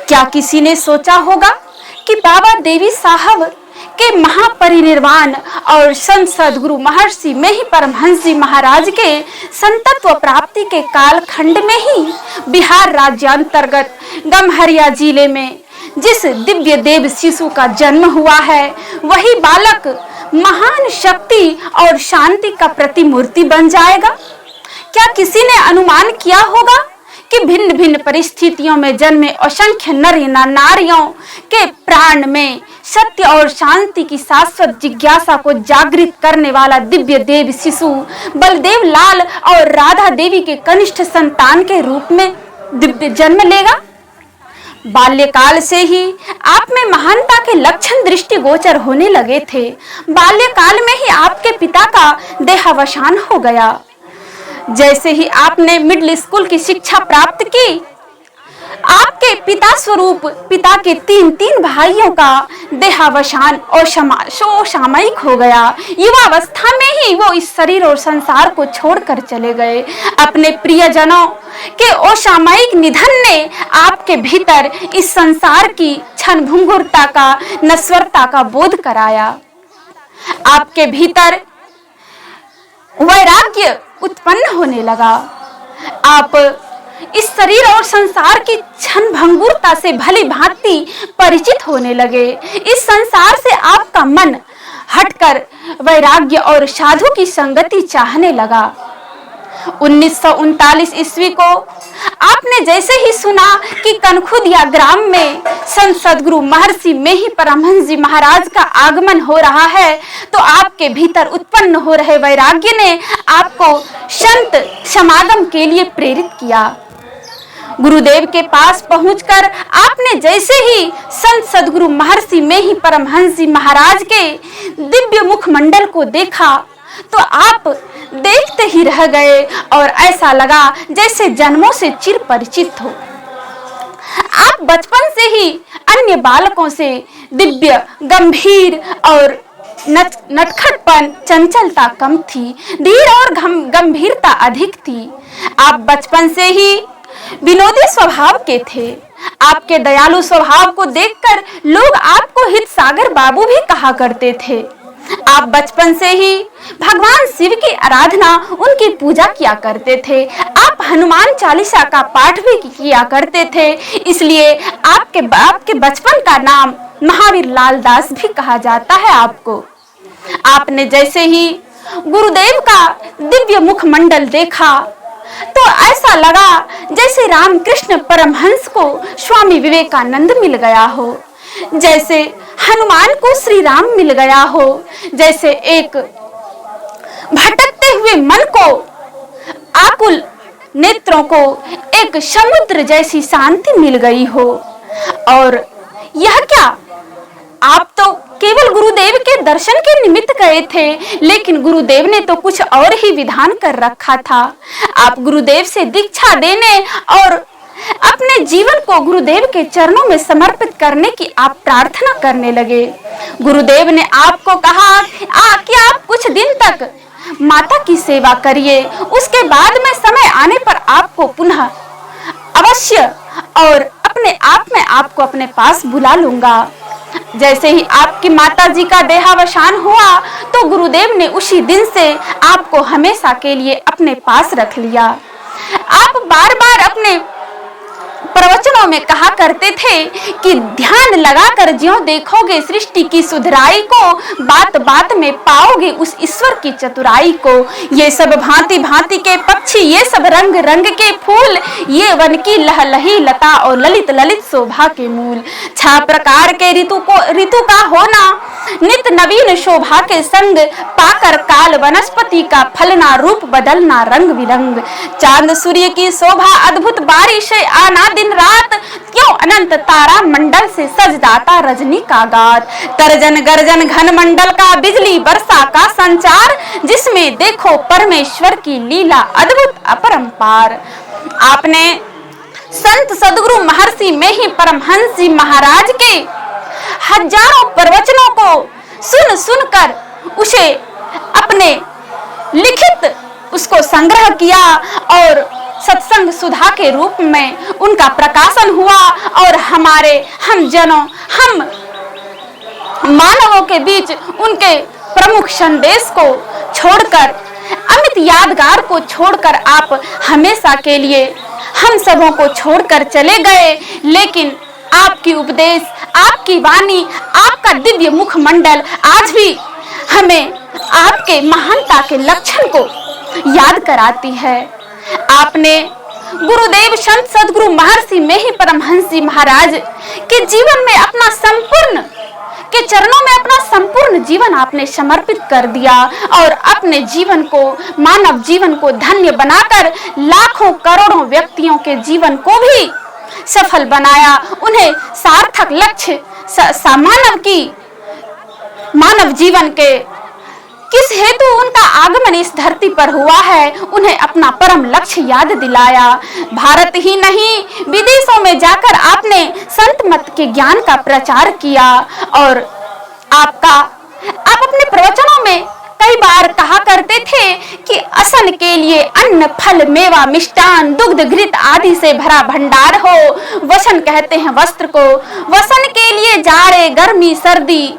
क्या किसी ने सोचा होगा कि बाबा देवी साहब के महापरिनिर्वाण और संत सद्गुरु महर्षि मेही परमहंस जी महाराज के संतत्व प्राप्ति के कालखंड में ही बिहार राज्यांतर्गत गम्हरिया जिले में जिस दिव्य देव शिशु का जन्म हुआ है, वही बालक महान शक्ति और शांति का प्रतिमूर्ति बन जाएगा। क्या किसी ने अनुमान किया होगा कि भिन्न भिन्न परिस्थितियों में जन्मे असंख्य नर नारियों के प्राण में सत्य और शांति की शाश्वत जिज्ञासा को जागृत करने वाला दिव्य देव शिशु बलदेव लाल और राधा देवी के कनिष्ठ संतान के रूप में दिव्य जन्म लेगा? बाल्यकाल से ही आप में महानता के लक्षण दृष्टिगोचर होने लगे थे। बाल्यकाल में ही आपके पिता का देहावसान हो गया। जैसे ही आपने मिडिल स्कूल की शिक्षा प्राप्त की, आपके पिता स्वरूप पिता के तीन भाइयों का देहावसान और सामयिक हो गया। युवावस्था में ही वो इस शरीर और संसार को छोड़कर चले गए। अपने प्रियजनों के असामयिक निधन ने आपके भीतर इस संसार की क्षणभंगुरता का, नश्वरता का बोध कराया। आपके भीतर वैराग्य उत्पन्न होने लगा। आप इस शरीर और संसार की क्षणभंगुरता से भली भांति परिचित होने लगे। इस संसार से आपका मन हटकर वैराग्य और साधु की संगति चाहने लगा। 1939 ईस्वी को आपने जैसे ही सुना कि कनखुदिया ग्राम में संत सद्गुरु महर्षि मेही परमहंस जी महाराज का आगमन हो रहा है, तो आपके भीतर उत्पन्न हो रहे वैराग्य ने आपको संत समागम के लिए प्रेरित किया। गुरुदेव के पास पहुंचकर आपने जैसे ही संत सद्गुरु महर्षि मेही परमहंस जी महाराज के दिव्य मुखमंडल को देखा, तो आप देखते ही रह गए और ऐसा लगा जैसे जन्मों से चिर परिचित हो। आप बचपन से ही अन्य बालकों से दिव्य, गंभीर और नटखटपन, चंचलता कम थी, धीर और गंभीरता अधिक थी। आप बचपन से ही विनोदी स्वभाव के थे। आपके दयालु स्वभाव को देखकर लोग आपको हित सागर बाबू भी कहा करते थे। आप बचपन से ही भगवान शिव की आराधना, उनकी पूजा किया करते थे। आप हनुमान चालीसा का पाठ भी किया करते थे, इसलिए आपके बचपन का नाम महावीर लाल दास भी कहा जाता है। आपने जैसे ही गुरुदेव का दिव्य मुखमंडल देखा, तो ऐसा लगा जैसे रामकृष्ण परमहंस को स्वामी विवेकानंद मिल गया हो, जैसे हनुमान को श्री राम मिल गया हो, जैसे एक भटकते हुए मन को, आकुल नेत्रों को एक समुद्र जैसी शांति मिल गई हो। और यह क्या, आप तो केवल गुरुदेव के दर्शन के निमित्त गए थे, लेकिन गुरुदेव ने तो कुछ और ही विधान कर रखा था। आप गुरुदेव से दीक्षा देने और अपने जीवन को गुरुदेव के चरणों में समर्पित करने की आप प्रार्थना करने लगे। गुरुदेव ने आपको कहा कि आप कुछ दिन तक माता की सेवा करिए, उसके बाद में समय आने पर आपको पुनः अवश्य और अपने आप में आपको अपने पास बुला लूंगा। जैसे ही आपकी माता जी का देहावसान हुआ, तो गुरुदेव ने उसी दिन से आपको हमेशा के लिए अपने पास रख लिया। आप बार बार अपने प्रवचनों में कहा करते थे कि ध्यान लगाकर ज्यों देखोगे सृष्टि की सुधराई को, बात बात में पाओगे उस ईश्वर की चतुराई को। ये सब भांति भांति के पक्षी, ये सब रंग रंग के फूल, ये वन की लहलही लता और ललित ललित शोभा के मूल। 6 प्रकार के ऋतु का होना, नित नवीन शोभा के संग, पाकर काल वनस्पति का फलना, रूप बदलना रंग बिरंग। चांद सूर्य की शोभा, अद्भुत बारिश, आना दिन रात, क्यों अनंत तारा मंडल से सजदाता रजनी का गात। तर्जन गर्जन घन मंडल का, बिजली वर्षा का संचार, जिसमें देखो परमेश्वर की लीला अद्भुत अपरंपार। आपने संत सद्गुरु महर्षि मेही परमहंस जी महाराज के हजारों प्रवचनों को सुन सुनकर उसे अपने लिखित उसको संग्रह किया और सत्संग सुधा के रूप में उनका प्रकाशन हुआ और हम मानवों के बीच उनके प्रमुख संदेश को छोड़कर, अमित यादगार को छोड़कर आप हमेशा के लिए हम सबों को छोड़कर चले गए। लेकिन आपकी उपदेश, आपकी वाणी, आपका दिव्य मुखमंडल आज भी हमें आपके महानता के लक्षण को याद कराती है। आपने गुरुदेव संत सदगुरु महर्षि मेही परमहंस जी महाराज के जीवन में अपना संपूर्ण जीवन आपने समर्पित कर दिया और अपने जीवन को, मानव जीवन को धन्य बनाकर लाखों करोड़ों व्यक्तियों के जीवन को भी सफल बनाया। उन्हें सार्थक लक्ष्य मानव जीवन के किस हेतु उनका आगमन इस धरती पर हुआ है, उन्हें अपना परम लक्ष्य याद दिलाया। भारत ही नहीं, विदेशों में जाकर आपने संत मत के ज्ञान का प्रचार किया और आप अपने प्रवचनों में कई बार कहा करते थे कि असन के लिए अन्न, फल, मेवा, मिष्टान, दुग्ध, घृत आदि से भरा भंडार हो। वसन कहते हैं वस्त्र को। वसन के लिए जाड़े, गर्मी, सर्दी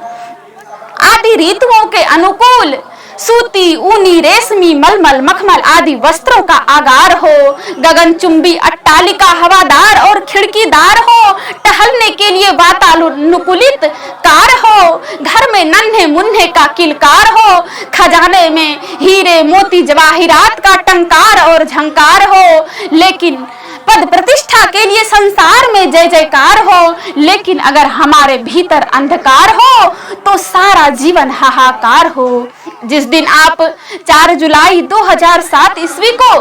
आदि ऋतुओं के अनुकूल सूती, ऊनी, रेशमी, मलमल, मखमल आदि वस्त्रों का आगार हो। गगनचुंबी अट्टालिका हवादार और खिड़कीदार हो। टहलने के लिए वातानुकूलित कार हो। घर में नन्हे मुन्ने का किलकार हो। खजाने में हीरे, मोती, जवाहिरात का टंकार और झंकार हो। लेकिन पद प्रतिष्ठा के लिए संसार में जय जयकार हो। लेकिन अगर हमारे भीतर अंधकार हो तो सारा जीवन हाहाकार हो। जिस दिन आप 4 जुलाई 2007 ईस्वी को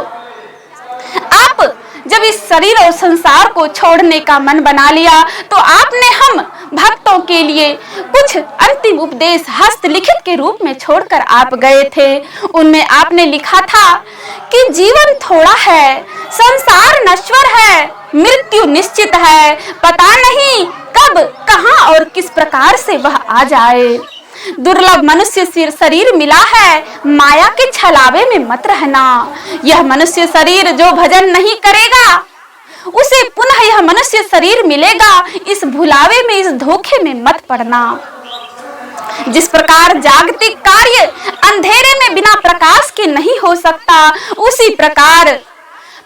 आप जब इस शरीर और संसार को छोड़ने का मन बना लिया तो आपने हम भक्तों के लिए कुछ अंतिम उपदेश हस्तलिखित के रूप में छोड़कर आप गए थे। उनमें आपने लिखा था कि जीवन थोड़ा है, संसार नश्वर है, मृत्यु निश्चित है, पता नहीं कब, कहां और किस प्रकार से वह आ जाए। दुर्लभ मनुष्य शरीर मिला है, माया के छलावे में मत रहना। यह मनुष्य शरीर जो भजन नहीं करेगा उसे पुनः यह मनुष्य शरीर मिलेगा। इस भुलावे में, इस धोखे में मत पड़ना। जिस प्रकार जागतिक कार्य अंधेरे में बिना प्रकाश के नहीं हो सकता, उसी प्रकार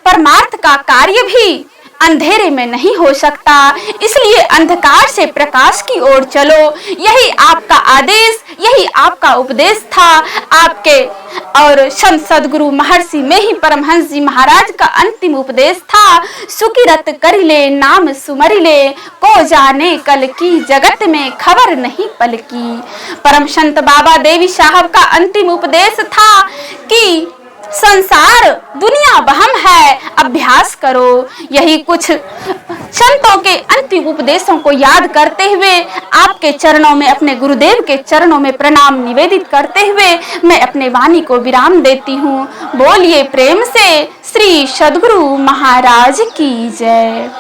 परमार्थ का कार्य भी अंधेरे में नहीं हो सकता। इसलिए अंधकार से प्रकाश की ओर चलो। यही आपका आदेश, यही आपका उपदेश था। आपके और संत सदगुरु महर्षि मेही परमहंस जी महाराज का अंतिम उपदेश था, सुकिरत करिले नाम सुमरिले, को जाने कल की जगत में खबर नहीं पल की। परम संत बाबा देवी साहब का अंतिम उपदेश था कि संसार दुनिया वहम है, अभ्यास करो। यही कुछ संतों के अंतिम उपदेशों को याद करते हुए आपके चरणों में, अपने गुरुदेव के चरणों में प्रणाम निवेदित करते हुए मैं अपने वाणी को विराम देती हूँ। बोलिए प्रेम से श्री सदगुरु महाराज की जय।